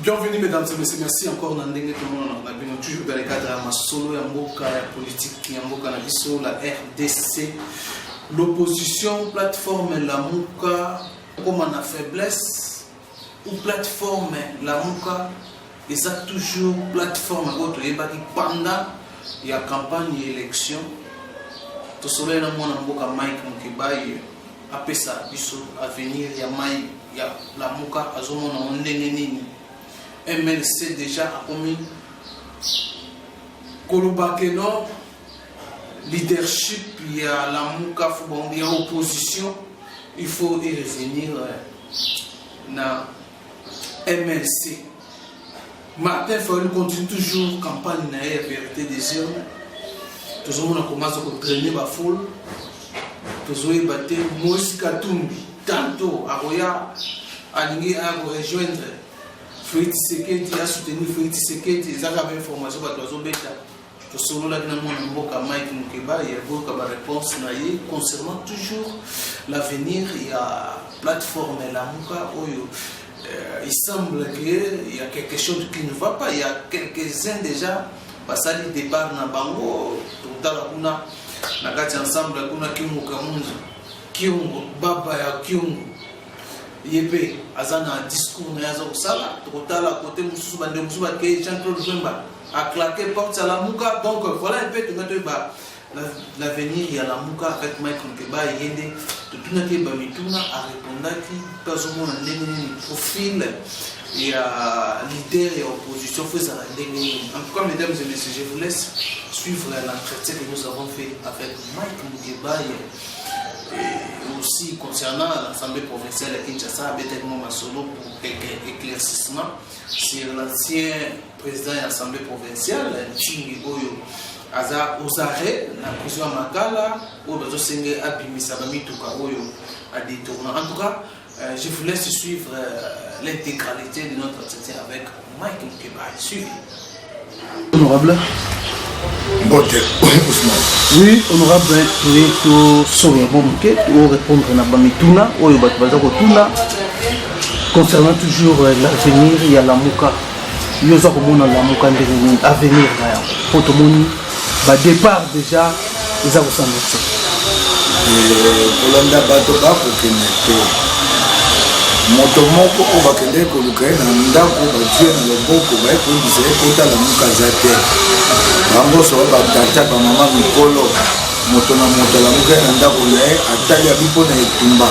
Bienvenue mesdames et messieurs, merci encore Nandenge tout le monde. On a bien toujours dans le cadre de ma solo, la politique, la RDC, l'opposition, plateforme la Mouka, comme on a faiblesse, ou plateforme la Mouka, et ça toujours plateforme pendant il y a campagne et élection. Tout cela est dans mon Mike Moukibaye, après ça, à venir, il y a la Mouka, à Zomon, on est MLC déjà a commis Kolobakeno leadership, il y a la Mouka, il y a opposition, il faut y revenir dans MLC. Martin Fayulu continue toujours campagne na la vérité des urnes. Tout le monde commence à traîner la foule. Tout le monde battu Moïse Katumbi tantôt à Roya à rejoindre Félix Tshisekedi, a soutenu Félix Tshisekedi, ils ont la même information pour les bêta. Tout ce monde là Mike Moukibaye, il y a beaucoup de réponses concernant toujours l'avenir. Il y a plateforme la Mouka. Il semble qu'il y a quelque chose qui ne va pas. Il y a quelques-uns déjà parce que les départ na bango tout à l'heure na kati ensemble kuna Kiungo Kamunzu Kiungo baba ya Kiungo yebe azana discours na yazo sala totala côté mususu bande mususu ke Jean-Claude Bemba a claqué porte à la Mouka. Donc voilà un peu l'avenir. Il y a la Mouka avec Mike Moukibaye yende tout na ke ba mituna a répondaki pas au monde ndenge profil. Il y a leader et opposition. En tout cas, mesdames et messieurs, je vous laisse suivre l'entretien que nous avons fait avec Mike Moukibaye. Et aussi concernant l'Assemblée provinciale à Kinshasa, avec ma solo pour quelques éclaircissements sur l'ancien président de l'Assemblée provinciale, Ntingi Oyo, aux arrêts, la prison à Makala, où nous avons abimisa Mituka Oyo à détourner. En tout cas, je vous laisse suivre l'intégralité de notre entretien avec Mike Moukibaye. Suivez. Honorable. Oui, honorable, tu saurais bon ou répondre à Bamituna, ou concernant toujours l'avenir, il y a la Mouka. Il y a la Mouka avenir. Pour tout le monde, départ déjà, ils ont ressemblé. moto moko o bakende koluka na ndako batie na loboko baekondisa ekota la muka za te bango so batata bamama mikolo moto na moto la muka na ndako na ye atali abi mpo na etumba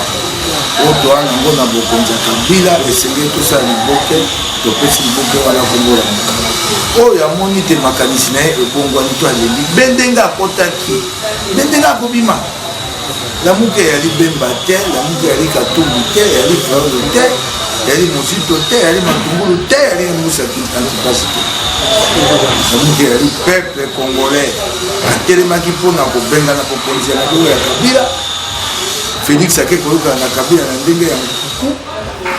oyo toa nango na bokonzi ya kabila esengeli tosala liboke topesi liboke wana kombola muka oyo amoni te makanisi na ye ebongwani to alembi bendenga akotaki bendenga akobima la Mouka yali Bemba te, la Mouka yali Katumbi te, yali Fraude te, yali Mosito te, yali Matungulu te, yali Moussa Antipasi te. La Mouka yali peuple congolais. Atelemaki mpona kobenga na kokonzi na lelo ya Kabila. Félix ake koyoka na Kabila na ndenge ya mokuku.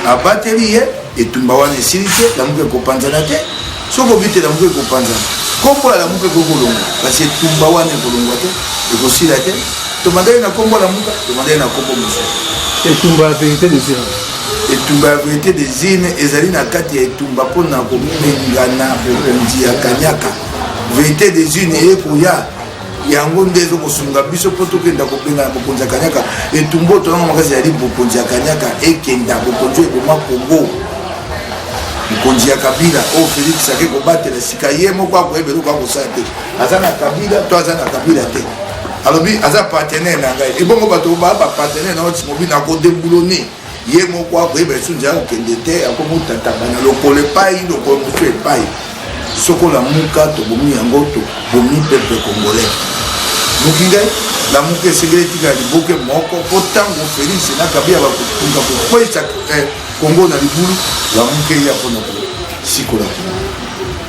Abateli ye etumba wana esili te, la Mouka ekopanzana te. Soko vite la Mouka ekopanzana. Kombo la Mouka ekolongwa, kasi etumba wana ekolongwa te, ekosila te. Tomandai na kombo la Mouka, tomandai na kombo musu. Etumba la vérité des urnes. Etumba la vérité des urnes, ezali na kati ya etumba pona kobenga na bokonzi ya kanyaka. Vérité des urnes ekoya yango ndezo kosunga biso poto kenda kobenga na bokonzi ya kanyaka. Etumba to na makasi ya bokonzi ya kanyaka ekenda bokonzi ekoma Kongo. Bokonzi ya Kabila o Félix ake kobatela sika ye moko akoyebela ko akosala te. Aza na Kabila to aza na Kabila te. Alors, aza partenaire na ngai ebongo bato ba partenaire na oti mobi na ko dembuloni ye moko akoyeba sunja okende te akomutata bana lokole pai lokole mutu epai soko la Mouka to bomi yango to bomi peuple congolais mukingai la Mouka esengeli tika liboke moko po tango Félix na Kabila bakotunga kokwesa Congo na libulu la Mouka ya pona ko sikola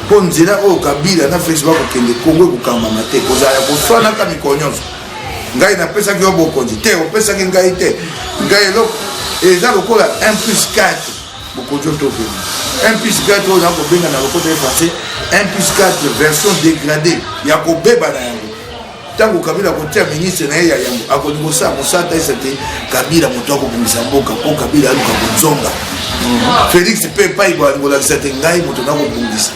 po nzela oyo Kabila na Félix bakokende Kongo ekokambama te kozala koswanaka mikolo nyonso ngai napesaki yo bokonzi te opesaki ngai te ngai eloko eza lokola 1+4 bokonzi oyo tokende 1+4 oyo nakobenga na lokoto ya français 1+4 version dégradée ya kobeba na yango tango Kabila kotia ministre na ya yango akonikosa mosata esate Kabila moto akobungisa mboka po Kabila aluka konzonga Félix pe pa ibo ngolakisa te ngai moto na kobungisa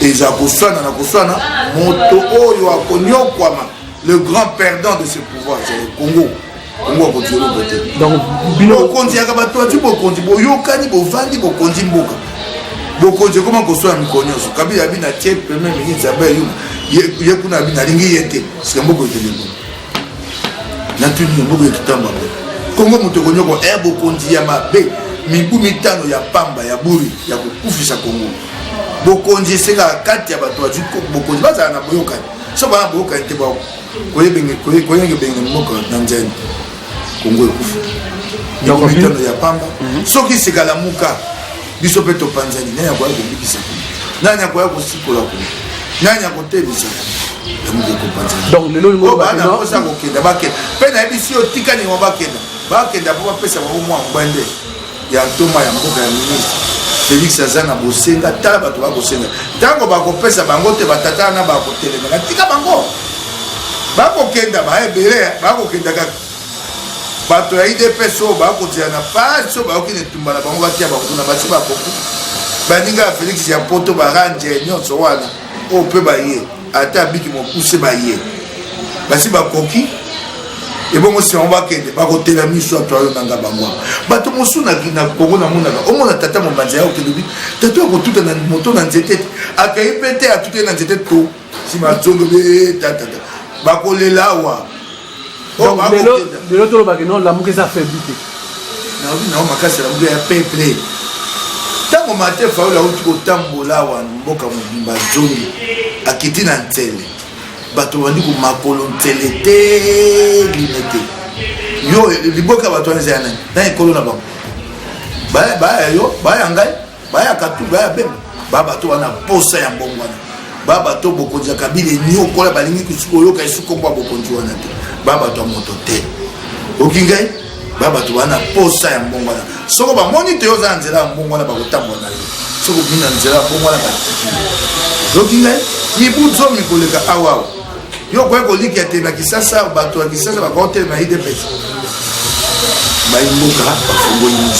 eza koswana na koswana moto oyo akonyokwama le grand perdant de ce pouvoir c'est le Congo a continué le côté donc bokonzi ya bato ati bokonzi boyokani bovandi bokonzi mboka bokonzi comment koswana mikonyoso Kabila bina tie premier ministre Abel ye kuna bina lingi yete sikamboko etelemo na tuni mboko ekitamba Kongo moto konyoko bokonzi ya mabe mibu mitano ya pamba ya buri ya kukufisa Kongo bokonzi senga kati ya bato ati bokonzi bazala na boyokani so bana boyokani te bao koyenge benge moko na nzeni Kongo ekufa mibu mitano ya pamba soki sekala muka biso pe topanzani nani akoya kobikisa nani akoya kosikola Kongo nani akotebisa yamuke kopanzani donc lelo lingo bana kosa kokenda bakenda pe na ebisi otikani ngo bakenda po bapesa bango mwa mbande ya ntoma ya mboka ya ministre Félix Azana bosenga tala bato bakosenga tango bakopesa bango te batata na bakotelemela tika bango bakokenda baebele bakokenda kaka bato ya IDPS oyo bakotia na pasi oyo bakokende tumba na bango batia bakutu na basi bakoku baninga ya Félix ya poto baranje nyonso wana oyo mpe baye ata biki mokuse baye basi bakoki ebongo si on bakende bakotela miso atwayo nanga bango bato mosunaki na Kongo na monaka omona tata mobanza ya okelobi tata akotuta na moto na nzete akayi mpe te atute na nzete to nsima zongo be tatata bakolela awa lelo tolobaki non lamuka eza faible te naobi nao makasi lamuka ya peuple ntango mate faola auti kotambola awa mboka mobimba zongi akiti na nzele bato bandi komakolo nzele te lime te yo liboka bato wana eza ya nani na ekolo na bango baya yo baya ngai baya katu baya bemba baya bato wana posa ya mbongo wana baya bato bokonzi ya Kabila enyokola balingi koyoka esuko mbwa bokonzi wana te baya bato ya moto te oki ngai baya bato wana posa ya mbongo wana soko bamoni te oza na nzela ya mbongo wana bakotambola na yo soko bina nzela ya mbongo wana batiki oki ngai mibu zomi koleka awawa yo kwa koliki te na Kisasa bato ya Kisasa bakote na IDPS bayimbuka bafungo nyingi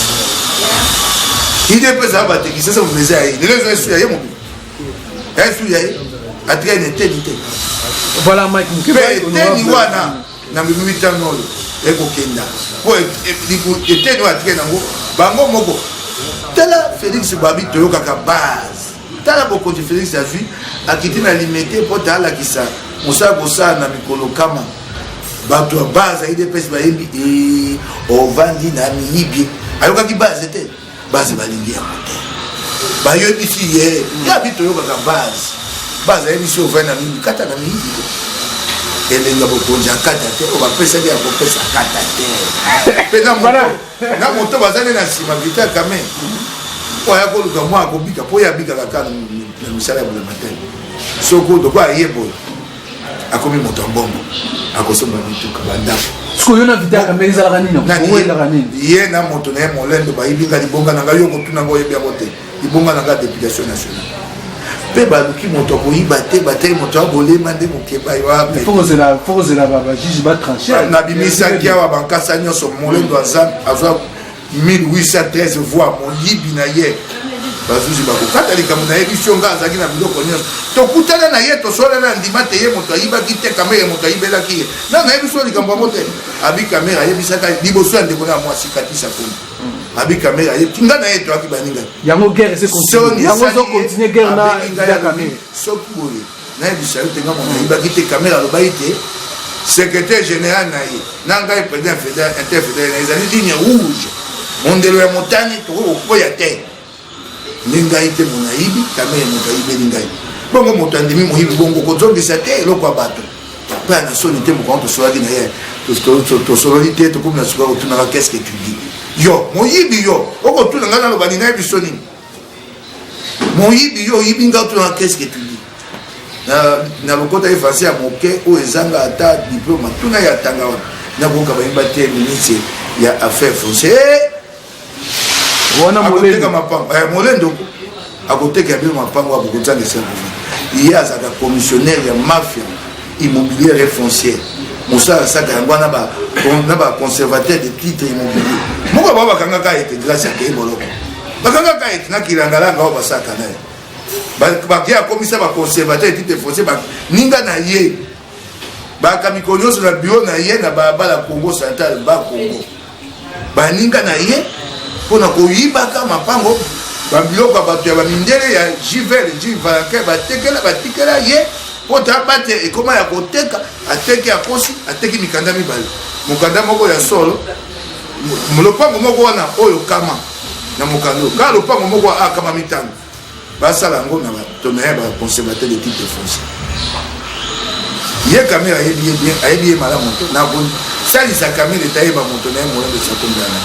IDPS abate Kisasa mumeza ya lezo esu ya yemo esu ya atika ne tenite voilà Mike Mukebe teni wana na mimita nolo eko kenda po eteni wa atika nango bango moko tala Félix Babi toyoka ka base tala boko de Félix azui akiti na limité po tala kisa Moussa Bossa na mikolo kama bato ya base IDPS bayebi ovandi na miyibi ayoka ki base te base balingi ya kote bayebi si ye ya bito yoka ka base ayebi si ovandi na miyibi kata na miyibi elenga bokonzi akata te o bapesaki ya kopesa kata te pe na moto bazali na nsima vita kame oya koluka mwa akobika po yabika kaka na misala ya bulematere soko dokwa ayeboye akomi moto mbombo akosomba mituka bandako siko yo na vita ka mbeza la kanini ye na moto na molendo ba ibinga libonga na ngayo kotuna ngo yebya mote libonga na ga députation nationale pe ba luki moto ko ibate bate moto abolema nde mokeba yo ape force la baba juge ba trancher na bimisa kia wa bankasa nyonso molendo azwa 1813 voix moyibi na ye bazuzi bakokata likambo na ye biso nga azalaki na biloko nyonso tokutana na ye tosola na ndima te ye moto ayibaki te kamere moto ayibelaki ye na na ye biso likambo yango te abi kamere ayebisaka liboso ya ndeko na mwasi katisa kuna abi kamere ayebi nga na ye toyaki baninga yango guerre ese continue yango zo continue guerre na kamere soki boye nayebisa yo te nga moto ayibaki te kamere alobaki te secrétaire général na ye na ngai président interfédéral na ezali ligne rouge mondelo ya motani tokokoya te ningai te monayibi kamere moto ayibeli ngai bongo moto andimi moyibi bongo kozongisa te eloko ya bato mpe ana soni te mokongo tosolaki na ye tosololi te tokomi na suka kotunaka qu'est-ce que tu dis yo moyibi yo okotuna ngai naloba nini nayebi so nini moyibi yo oyibi ngai otunaka qu'est-ce que tu dis na lokota ye français ya moke oyo ezanga ata diplôme tuna ya tanga wana nakoyoka bayimba te ministre ya affaire foncière akoteka mapango molendo akoteka bino mapango abokozanga esengo ye azalaka commissionnaire ya mafia immobilière et foncière. Moussa Saka Yangwana ba conservateur de titres immobiliers. Moko ba bakanga été grâce à Keboloko. Bakanga été na kilangala nga ba Saka na. Ba kia commissaire ba conservateur de titres fonciers ba ninga na ye. Ba kamikonyo sur le bureau na ye na ba la Congo central ba Congo. Ba ninga na ye pona ko yibaka mapango ba biloko ba bato ya ba mindele ya Jivel Jivalanke ba tikela ye. Pota bate et comment ya koteka ateki akosi ateki mikanda mibale mukanda moko ya solo mulopango moko wana oyo kama na mukando ka lopango moko akama mitano basala ngo na tonaya ba conservateur de titre foncier ye kamera yebi malamu na bon sali sa kamera tayeba motonaya mo de sa kombana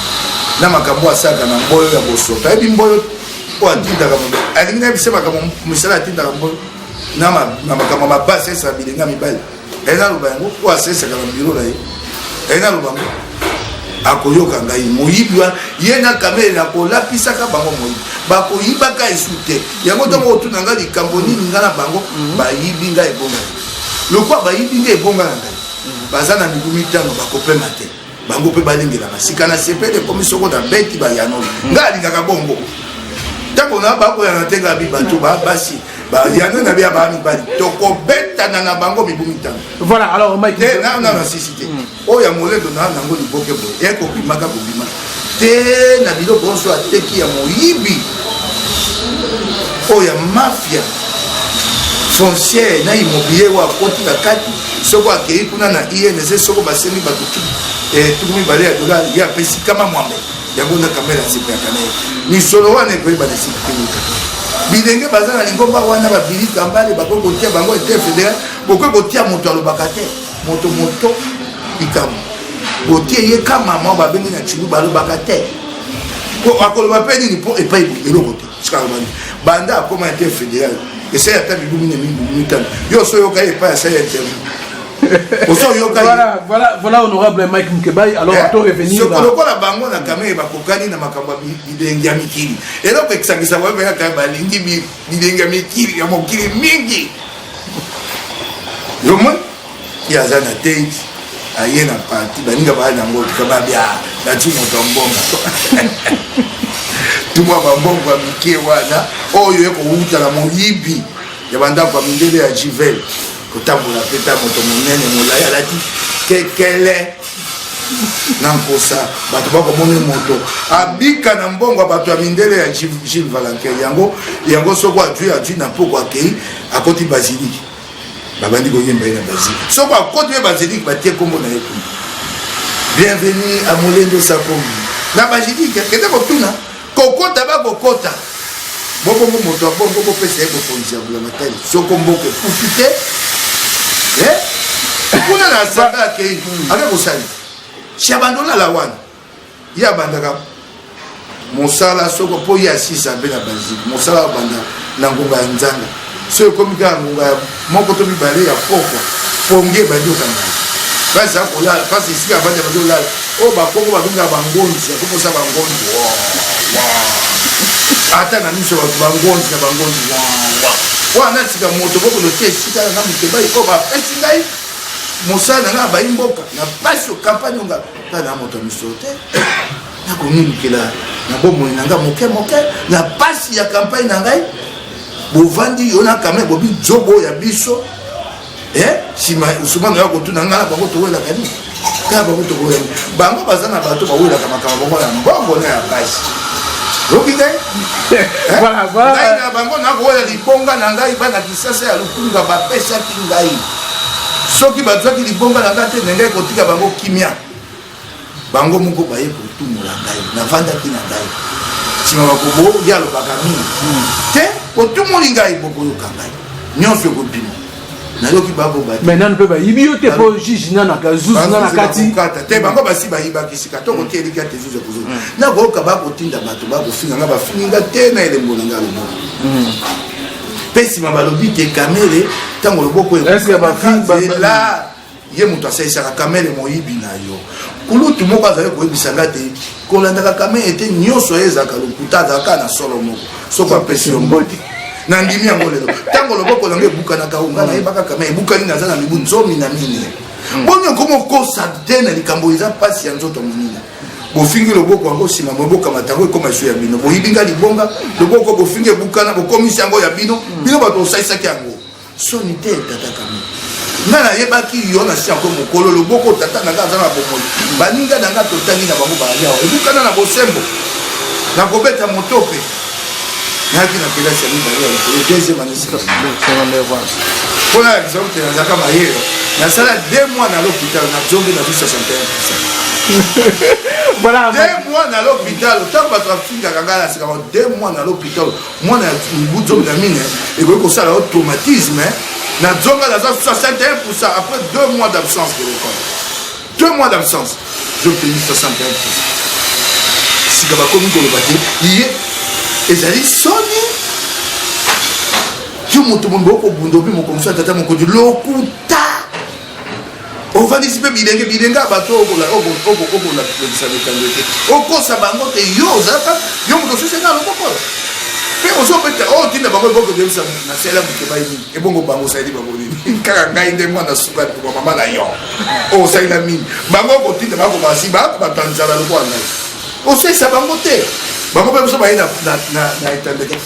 na makambo asaka na mboyo ya bosota yebi mboyo o atinda kama alinga bisema kama misala atinda kama na makambo mabasi esa bilenga mibale eza lubango ko asesa kala biro na ye eza lubango akoyoka ngai moyibwa ye na kamera na kolapisa ka bango moyibi bakoyibaka esute yango ntango otuna ngai likambo nini nga na bango bayibi ngai ebonga lokwa bayibi ngai ebonga na ngai baza na mibu mitano bakopema te bango mpe balingela masika na sepele komi soko na beti bayanoli ngai alingaka bongo ntango na bakoyana te ngai bibato basi Yano n'a bien parlé de toko beta na bango mibumitano. Voilà, alors Mike. Na nécessité. Oh ya molé de na nango ni boke bo. E ko bimaka ko bima. Te na bilo bonso ateki ya moyibi. Oh ya mafia foncière na immobilier wa koti na kati. Soko akei kuna na INC soko basemi batuki. Tukumi bale ya dola ya pesi kama mwambe. Yango na kamera sipeka na. Ni solo wane ko ba sipeka. Bidenge bazana lingomba wana ba bilika mbale bakoko tia bango ete fédéral boko tia moto alobaka te moto ikamu botie ye kama mama ba bengi na chibu balobaka te ko akoloba pe ni po epai eloko te sikabani banda akoma ete fédéral ese ya tabi lumine mingi mitano yo so yo kai epai sa ya interview voilà honorable Mike Mkebai. Alors on peut revenir là. Soko la bango na kamera bakokani na makambo bidenga mikili. Elo pekisangisa wewe ya kaba lingi bidenga mikili ya mokili mingi. Yomo ya zana date ayena party baninga bana ngo kaba bia na tumo tombonga. Tumo bambongo mike wana oyo yeko uta na moyibi ya banda kwa mindele ya Jivel. Kotambola peta moto monene molaya lati kekele namposa bato bako moni moto abika na mbongo bato ya mindele ya Gilles Valanque yango soko adui na poko akei akoti basilique babandi ko yemba na basilique soko akoti basilique batie kombo na yetu bienvenue à Molendo Sakomi na basilique kete ko tuna kokota ba kokota boko moto bongo ko pesa ko ponja bula matali soko mboke profiter kuna na saba ke aga kusali shabandona la wana ya bandaka musala soko po ya sisa bena bazi musala banda na ngunga nzanga so komika ngunga moko to bibale ya poko ponge bandi okanga basa kola pasi sika banda bazola o ba kongo babinga bangonzi ya koposa bangonzi ata na miso bangonzi na bangonzi wana tika moto boko lotie sika na Mkebai ko ba pesi ngai mosana na ba imboka na paso campagne nga na moto misote na komunikela na bomo na nga moke na pasi ya campagne na ngai bovandi yona kame bobi jobo ya biso sima usuma na ko tuna ngala bango to wela kani ka bango to wela bango bazana bato ba wela kama bango na mbongo na ya pasi voilà ngai na bango na koya libonga na ngai bana kisasa ya lukunga bapesa kingai soki bazwaki libonga na ngai te ngai kotika bango kimia bango moko baye kotumula ngai na vandaki na ngai sima bakobo ya lobaka mingi te kotumuli ngai bokoyoka ngai nyonso ekobima nayoki babo ba maintenant ne peut pas ibio te po jiji na kazuzu na kati te bango basi bayiba kisika to kotie lika te zuzu kuzo na boka ba kotinda bato ba kofinga nga ba fininga te na elembo nga lobo pesi mabalobi ke kamere tango loboko est-ce que ba fi la ye muto asaisa ka kamere moyibi na yo kulutu moko azali koyebisanga te kolandaka kamere te nyonso ezaka lokuta azalaka na solo moko soko apesi yo mboti nandimi yango lelo ntango loboko nango ebukanaka o ngai nayebaka kama ebukani naza na mibu 10 na mini boni okomi okosa te na likambo eza mpasi ya nzoto monina bofingi loboko yango nsima boboka matango ekoma esu ya bino boyibinga libonga loboko bofingi ebukana bokomisi yango ya bino bino bato osalisaki yango soni te tata kami nga nayebaki yo na si yango mokolo loboko tata nanga aza na bomoi baninga nanga totangi na bango baali awa ebukana na bosembo nakobeta moto mpe nayaki na kelasi ya mibale ya likolo deuxième année mpona ya bisango te nazalaka mayele nasala 2 mois na l'hôpital nazongi na 61%. 2 mois na l'hôpital ntango bato bafingaka ngai nasekaka 2 mois na l'hôpital mwana ya mibu zomi na mine ekoki kosala yo traumatisme nazonga naza 61% après 2 mois d'absence de l'école 2 mois d'absence j'ai obtenu 61%. sika bakomi koloba te ye ezali soni ti moto mondo okobunda obi mokomoso atata mokonzi lokuta ovandisi mpe bilenge bato okolakisa mikando te okosa bango te yo ozalaka yo moto osusenga lokokola mpe ozopeta otinda bango eboko debisa nasala mokeba nini ebongo bango osali bango nini kaka ngai nde mwana suka mama na yo osalila mingi bango okotinda bango basi bato ya nzala lokola ngai osalisa bango te bango mpe moso baye na etandeke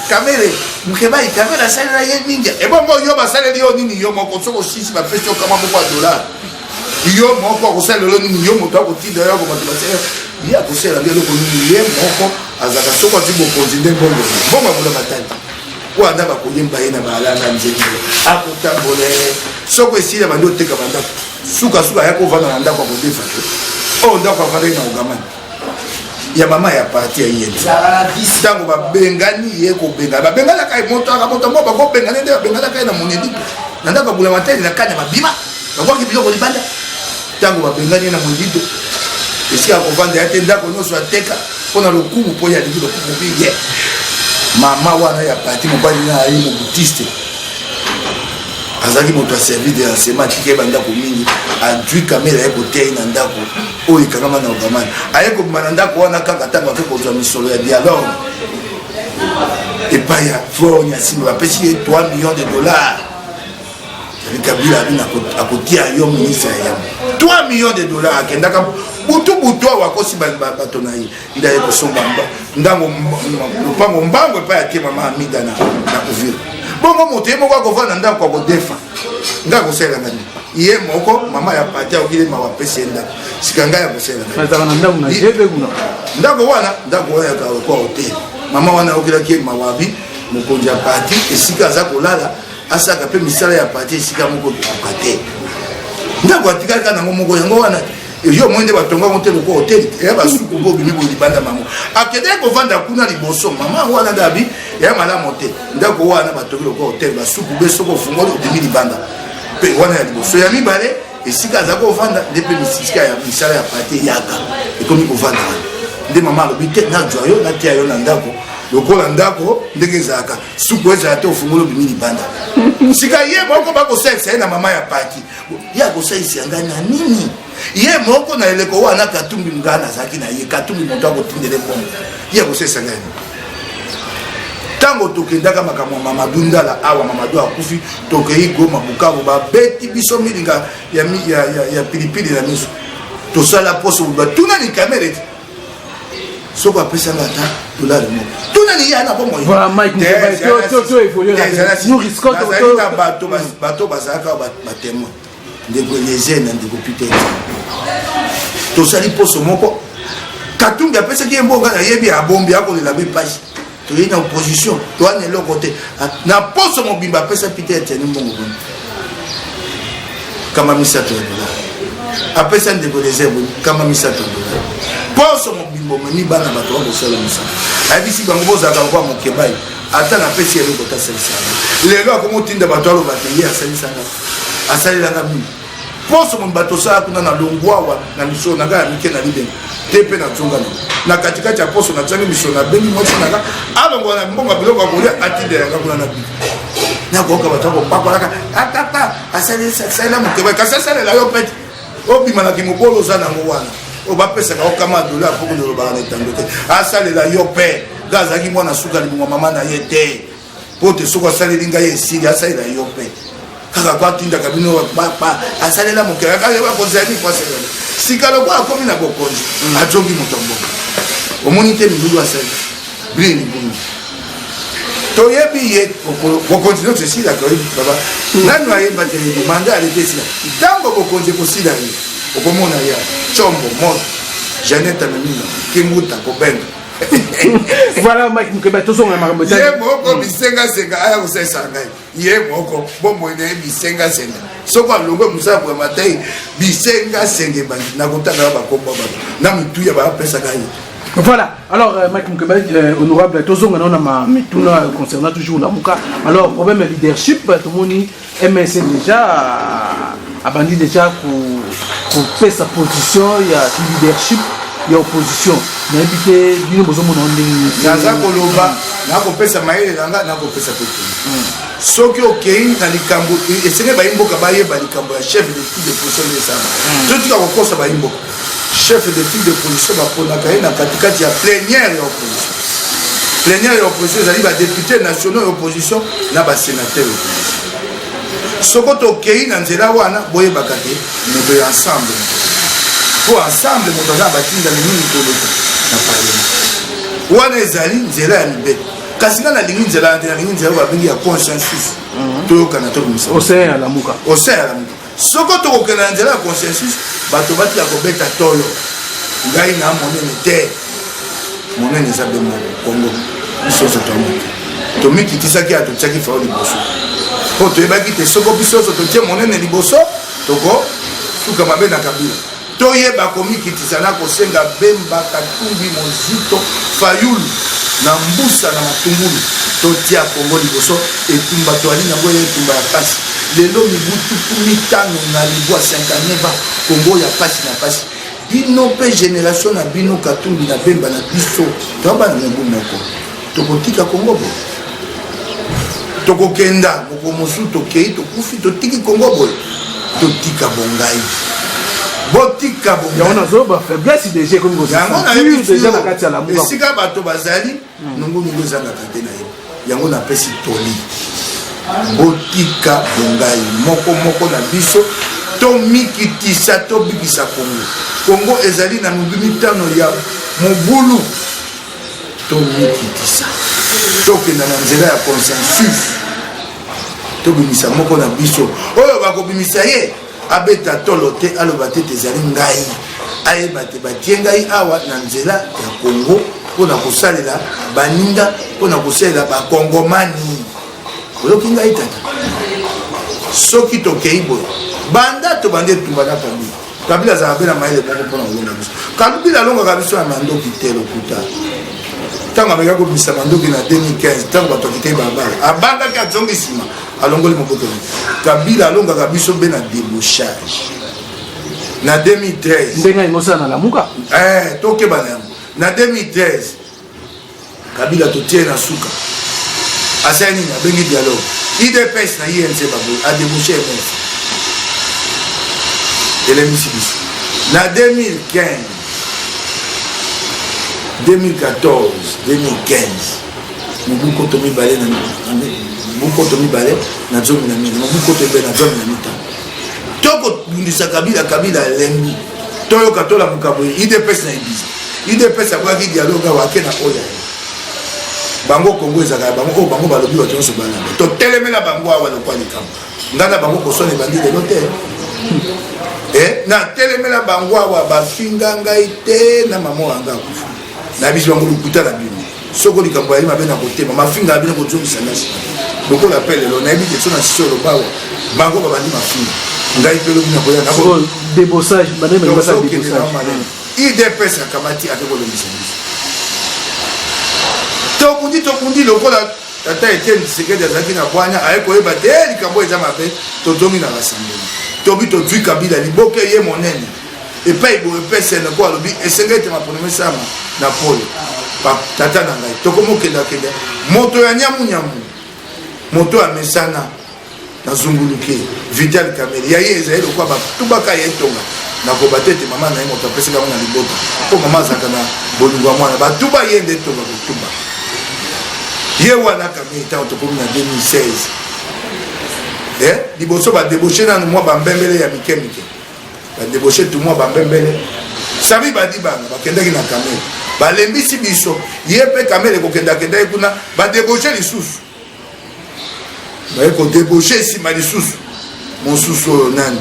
kamere mukeba ikamera salela ye mingi ebongo yo basaleli yo nini yo moko soko sisi bapesi yo kama moko ya dollar yo moko akosalela lo nini yo moto akotinda yo akobato basala ye akosala nde eloko nini ye moko azaka soko ati bokonzi nde mbongo abula matali po anda bakoyemba ye na baalanga nzeli akotambola soko esili bandi oteka bandako sukasuka aya kovanda na ndako akodefa te oyo ndako avandaki na ogamani ya mama ya parti ya yeni ntango babengani ye kobengana babenganaka moto mo bakobengana nde babenganaka ye na monedi na ndako abula matali na kanya babima bakwaki biloko libanda ntango babengani ye na monedi esika akovanda ya te ndako nyonso ateka mpona lokumu mpo ye alingi lokumu biye mama wana ya parti mobali na ayi mobutiste azalaki moto aservi de lancement atiki yeba ndako mingi adui kamera ye koteyi na ndako oyo ekangama na ogamani aye kobima na ndako wana kaka ntango ake kozwa misolo ya dialogue epai ya front ya nsima bapesi ye 3 millions de dollars kabila abini akotia yo ministre ya yamo 3 millions de dollars akendaka butu awo akosi bato na ye ida ye kosomba ndango lopango mbango epai atie mama amida na uvira bongo moto ye moko akovanda ndako akodefa nga akosalela ngani ye moko mama ya pati akokile mawa apesi ye ndako sika ngai akosalela ndako wana yakakwa hotel mama wana aokilaki ye mawabi mokonzi ya pati esika aza kolala asaka mpe misala ya pati esika moko ekoka te ndako atikali kaka nango moko yango wana yo mwende batonga te loko hotel ya basuku mpo obimi boye libanda mango akendeki kovanda kuna liboso mama wana dabi ya malamu te ndako wana batongi loko hotel basuku be soko ofungoli obimi libanda mpe wana ya liboso ya mibale esika aza kovanda nde mpe misika ya misala ya pati eyaka ekomi kovanda wana nde mama alobi te nazwa yo natia yo na ndako lokola ndako ndenge ezalaka suku ezala te ofungoli obimi libanda sika ye moko bakosalisa ye na mama ya pati ye akosalisa ngai na nini ye moko na eleko wana katumbi ngai nazalaki na ye katumbi moto akotindele mbongo ye akosalisa ngai ntango tokendaka makambo ya mamadu ndala awa mamadu akufi tokei Goma Bukavu babeti biso milinga ya pilipili na miso tosala poso batunani kamera ete soko apesanga ata dolari moko tunani ye ana bomoi bato bazalaka batemoin ndeko elezena ndeko pite tosali poso moko katumbi apesaki ye mbonga nayebi abombi akolela be pasi toyei na opposition towana eloko te na poso mobimba apesa pite etiani mbongo boni kama misato ya dolari apesa ndeko lezebo kama misato ya dolari poso mobimbo memi bana bato bakosala mosala ayebisi bango bozalaka lokwa mokebai ata napesi eloko tasalisanga lelo akomotinda bato alobaka ye asalisanga asalelanga mingi poso mo bato osala kuna na longwawa na misolo nanga ya mike na libenga te mpe nazonga na katikati ya poso natiangi misolo nabengi mwasi nanga alongwa na mbonga biloko akolia atindelanga kuna na bika nakoyoka bato akopakolaka atata asalela mokebai kasi asalela yo pete obimanaki mobolo oza nango wana oyo bapesaka okama dola mpo kolobaka na etango te asalela yo mpe nga azalaki mwana suka libongo mama na ye te pote soko asaleli ngai esili asalela yo mpe kaka kwa tindaka bino asalela mokela kaka bakonzani kwa asalela sika lokola akomi na bokonzi ajongi moto mbongo omoni te mindulu asali bile libungu toyebi ye bokonzi nyonso esilaka oyebi baba nani ayeba te manda alete esila ntango bokonzi ekosila ye okomona ya chombo moto Jeannette Amemina Kinguta Kobenga. Voilà, Mike Mukeba, tout son amarre. Yé moko bisenga senga aya kusesa ngai. Yé moko bombo ine bisenga senga. Soko longo musa pour matin bisenga senga bandi na kotaka ba komba ba. Na mituya ba pesa ngai. Voilà, alors Mike Mukeba, honorable, tout son amarre mituna concernant toujours la Muka. Alors problème leadership, tout le monde MSC déjà a bandi déjà pour faire sa position, il y a leadership, il y a opposition. Mais éviter d'une besoin mon ending. Naza koloba, na ko pesa maele langa na ko pesa petit. Soki okei na likambo esenge ba imboka ba yeba likambo ya chef de file de position de sama. Tout ka ko kosa ba imboka. Chef de file de position ba pona ka na katikati ya plénière ya opposition. Plénière ya opposition ezali ba député nationaux ya opposition na ba sénateur. Sokoto okei na nzela wana boyebaka te moto ya ensemble. Pour ensemble moto za batinda mingi koleka na parlement. Wana ezali nzela ya libe. Kasi na lingi nzela ba bengi ya consensus. Toyoka na tobimisa. Océan ya lamuka. Océan ya lamuka. Sokoto okena nzela ya consensus bato bati ya kobeta tolo. Ngai na monene te. Monene za bemo Kongo. Biso so tomo. Tomiki tisaki atotsaki fa liboso. Po toyebaki te soko biso so totie monene liboso toko suka mabe na Kabila. Toyeba komikitisa na kosenga Bemba Katumbi Mozito Fayulu na Mbusa na Matungulu totia Kongo liboso etumba toali na ngoye etumba ya pasi lelo mibutu mitano na libwa 50 ba Kongo ya pasi na pasi bino pe génération na bino Katumbi na Bemba na biso toba na ngombo moko tokotika Kongo bo tokokenda mokomosu tokei tokufi totiki Kongo boy totika bongai botika bongai ya ona zoba faiblesse déjà comme vous savez déjà na kati ya la muka sika bato bazali nungu zanga kate na ye yango na pesi toli botika bongai moko na biso to mikitisa to bikisa Kongo ezali na mubimi tano ya mobulu to mikitisa tokenda na nzela ya consensus tobimisa moko na biso oyo bakobimisa ye abeta tolo te aloba te ezali ngai ayeba te batie ngai awa na nzela ya Kongo mpona kosalela baninga mpona kosalela bakongomani oyoki ngai tata soki tokei boye banda tobandi etumba na Kabila azala mpe na mayele moko mpona kolonga biso Kabila alongaka biso na mandoki te lokuta tango ameka kobimisa mandoki na 2015 tango bato akitei babala abandaki azongi nsima alongoli mokoto Kabila alongaka biso mpe na débauchage na 2013 ndenge ayingosala na lamuka tokebana yango na 2013 Kabila totie na suka asali nini abengi dialogue IDPS na INC baboye adébauche MF elemisi biso na 2015 2014 2015 mubuko to mibale na mubuko to mibale na zomi na mimi mubuko to na zomi na mita toko bundisa Kabila lembi toyo katola mukabo IDPS na ibiza IDPS abaki dialogue wake na oya bango Kongo ezaka bango bango balobi bato so bana to telemela bango awa lokwa likambo ngana bango kosone bandi de l'hôtel na telemela bango awa bafinga ngai te na mama wanga kufa na biso bango lukuta na bino soko likambo yali mabe na kotema mafinga bino kozongisa nasi boko la pele lo na ebite so na solo bawa bango babandi mafinga ngai pelo bino koya na ko débauchage madame le passage débauchage IDPS akamati atekolongisa biso tokundi lokola tata Etienne Tshisekedi azalaki na bwanya ayekoyeba te likambo eza mabe tozongi na basambeli tobi tozwi Kabila liboke ye monene epai boye pesene ko alobi esenge ete maponome sama na pole tata na ngai tokomokendakenda moto ya nyamunyamu moto ya mesana na zunguluke Vital Kamerhe ya ye ezali lokwa batubaka ye tonga nakoba te ete mama na ye moto apesaka ngo na libota mpo mama azalaka na bolingo ya mwana batuba ye nde tonga kotuba ye wana kamei ntango tokomi na 2016 liboso badébauché nanu mwa bambembele ya mike badébauché tu mwa bambembele sami badibanga bakendaki na kamele balembisi biso ye mpe kamele kokendakendaki kuna badébauché lisusu baye kodébauché nsima lisusu mosusu oyo nani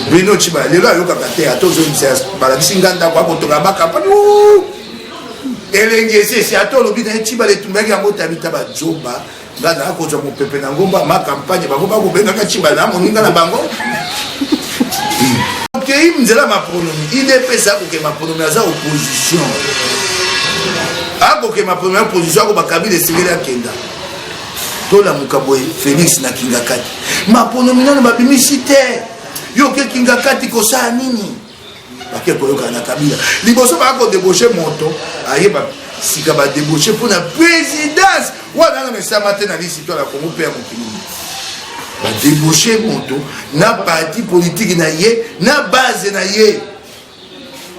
Bruno Chiba lelo ayokaka te atozongisa balabisi nga ndako akotonga bakampani elenge esi atolobi na ye Chiba letumbaki yango tabita bajoba nga na akozwa mopepe na ngomba makampagne bango bakobengaka Chiba na moninga na bango okei nzela mapronomi idepesa akoke mapronomi aza opposition akoke mapronomi ya opposition ako bakabila esengeli akenda tolamuka boye Félix na Kingakati mapronomi nano babimisi te yo ke Kingakati kosala nini bake koyoka na kabila liboso bakodébauché moto ayeba sika badébauché mpona présidence wana na mesama te na l'histoire ya Congo mpe ya mokili badébauché moto na parti politique na ye na base na ye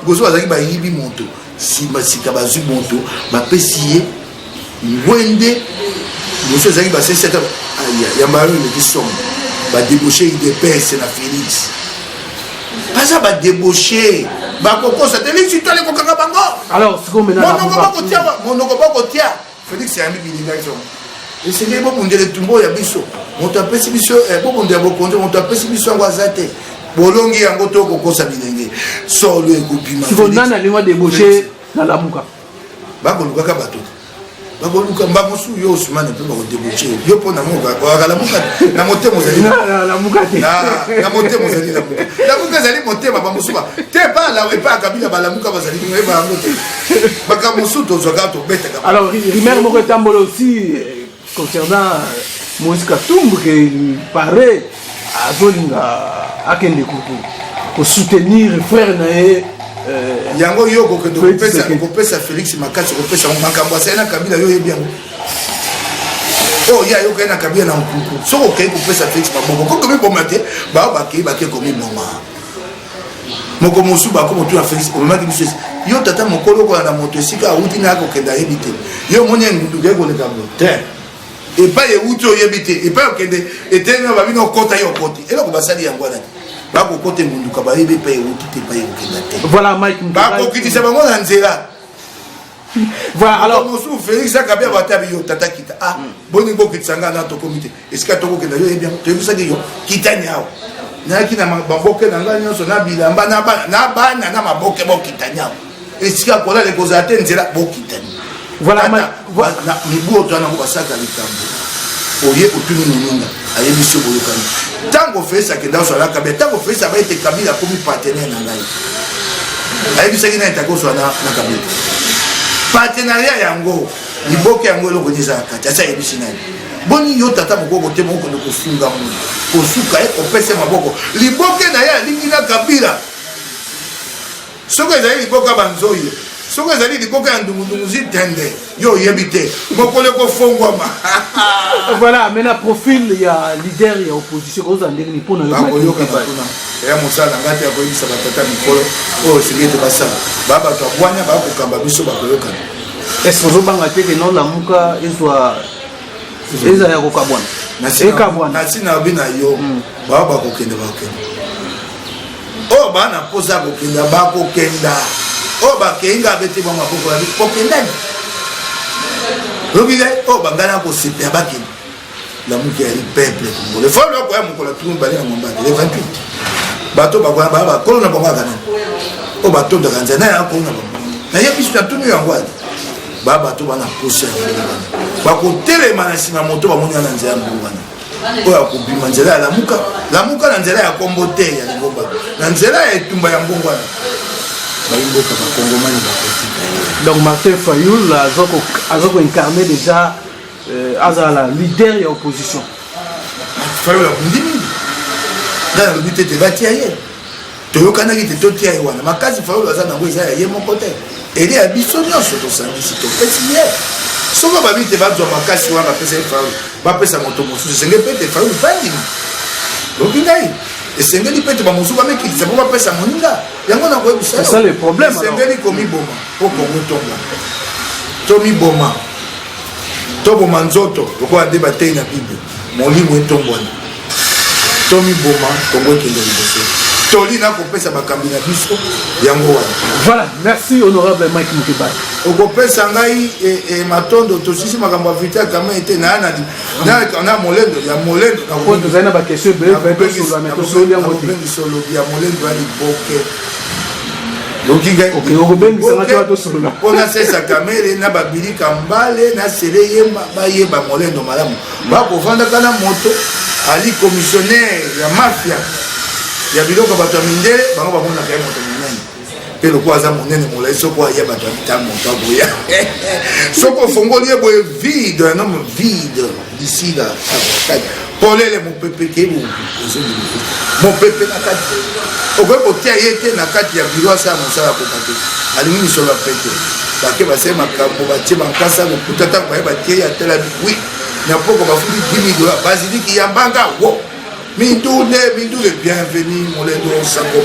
liboso bazalaki bayibi moto sika bazwi moto bapesi ye ngwende liboso ezalaki baseseta yambalo eleki somo badébauché idps na Félix baza badébauché bakokosa te lisitwale kokanga bango alors monoko bakotia Félix yambi bilingaki somo esengeli bobundela etumbo ya biso moto apesi biso bobundela bokonzi moto apesi biso yango aza te bolongi yango to kokosa bilenge solo ekobima nani alingi débauché na lamuka bakolukaka bato bakoluka mbamosu yo osumane mpe bakodébauché yo mpo na moka na motema ozali na motema ozali lamuka ezali motema bamosuba te pa epa akabila balamuka bazali eba yango te bakamosu tozwaka tobetaka alors rumeur moko etambola aussi concernant Moïse Katumbi que paraît azolinga akende soutenir frère na ye yango yo kopesa Félix makasi kopesa makambo asali na kabila yo yebi yango oyo ayokaki na kabila na nkuku soki okei kopesa Félix maboko kokomiboma te bao bakei bake komiboma moko mosu bakomotuna Félix omemaki biso esi yo tata mokolo okola na moto esika awuti na akokende ayebi te yo moni engunduka ekoleka bo te epai ewuti oyebi te epai okende etelemi babino okota ye okoti eloko basali yango wana te bakokota engunduka bayebi epai ewuti te epai ekokenda te voilà Mike bakokitisa bango na nzela voilà alors mosusu Félix akabi abatabi yo tata kita boni bokitisa nga na tokomi te esika tokokenda yo yebi yango toyebisaki yo kitani awa nayaki na baboke na ngai nyonso na bilamba na bana na maboke bokitani awa esika kolala ekozala te nzela bokitani voilà na mibu oto wana ngo basaka likambo oye otuni monunga ayebisi boyokani ntango Félix akenda ozwala kabila ntango Félix aba ete kabila akomi partenaire na ngai ayebisaki na etaki ozwala na kabila partenariat yango liboke yango eloko nini ezala kati asi ayebisi nani boni yo tata mokoko te mokokende kosunga mu kosuka ye kopesa maboko liboke na ye alingi na kabila soki ezali liboke ya banzoye soki ezali liboke ya ndungundungu zitende yo oyebi te mokolo ekofongwama voilà maintenant profil ya leader ya opposition kozala ndenge ni mpona bakoyoka kuna eya mosala nga te akoyebisa batata mikolo oyo esengi ete basala babato abwanya bakokamba biso bakoyokana est-ce ozobanga te ke non lamuka eza ya kokabwana ekabwana nasi na bi na yo bao bakokende oyo baa na mposa kokenda bakokenda oyo bakeinga bete bwa maboko yabi kokendani lobi oyo bangana kosepela bakenda lamuka yali peuple congolais fo loko ya mokolo tunu bali na mombanda le 28 bato bakona baa bakolo na bango akana oyo batondaka nzela na ya kolo na bango nayebiso na tunu yango adi baa bato bana posa ya ngulu wana bakotelema na nsima moto bamoni na nzela ya ngulu wana oyo akobima nzela ya lamuka na nzela ya kombo te ya lingomba na nzela ya etumba ya mbongo wana bayimboka bakongomani bakotika donc Martin Fayoul azokoincarne déjà azala leader ya opposition Fayoul abundi mingi nga nalobi te batia ye toyokanaki te totia ye wana makasi Fayoul aza nango eza ya ye moko te ele ya biso nyonso tosangisi topesi ye soki babi te bazwa makasi wana bapesa ye Fayoul bapesa moto mosusu esenge mpe te Fayoul bandimi lobi ngai esengeli mpe te bamosusu bamekitisa mpo bapesa moninga yango nakoyebisa c'est ça le problème esengeli komiboma mpo kongo tonga tomiboma toboma nzoto lokola nde batei na bible molimo etombwana tomiboma kongo ekende liboso tolina kopesa bakambi na biso yango wana. Voilà, merci honorable Mike Mukebai. okopesa ngai matondo tosisi makambo ya vita kama ete na molendo ya molendo tozali na bakestion ebele tosolobi yango te solobi ya molendo ya liboke mpona sesa kamere na babilika mbale na sele yemba bayeba molendo malamu bakovandaka na moto ali commissionnaire ya mafia ya biloko bato ya mindele bango bamonaka ye moto monene mpe lokola aza monene molai soko aya bato ya bita moto aboya soko ofongoli ye boye vide un homme vide d'ici là polele mopepe kebu mopepe na kati okoki kotia ye te na kati ya biro asala mosala koka te alingi misolo ya pete bake basali makambo batie bankasa lokuta ntango baye batie ye atela wi na poko bafuti 10 $10 basiliki ya mbanga wo mindule bienvenue molendo sango.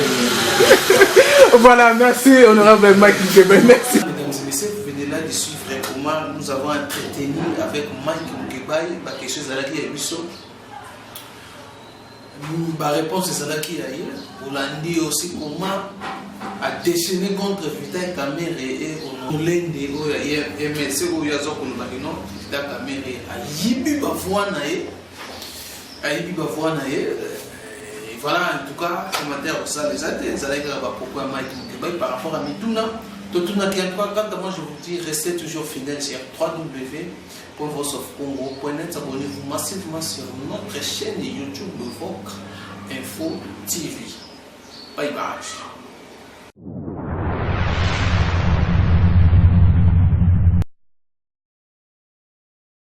Voilà, merci honorable Mike Mukebai, merci. Mesdames et messieurs, vous venez là de suivre comment nous avons entretenu avec Mike Mukebai quelque chose à laquelle ma réponse est celle qui est ailleurs. Vous l'avez dit aussi comment a déchaîné contre Vital Kamere et Olende MSC ou Yazoko Magino, Vital Kamere a yibi bafouana et voilà, en tout cas, ce matin, ça les a été, ça a été pourquoi Mike Mukebai par rapport à Mituna. Totuna qui a quoi, quand moi je vous dis, restez toujours fidèles sur www.voiceofcongo.net. Abonnez-vous massivement sur notre chaîne YouTube de Vogue Info TV. Bye bye.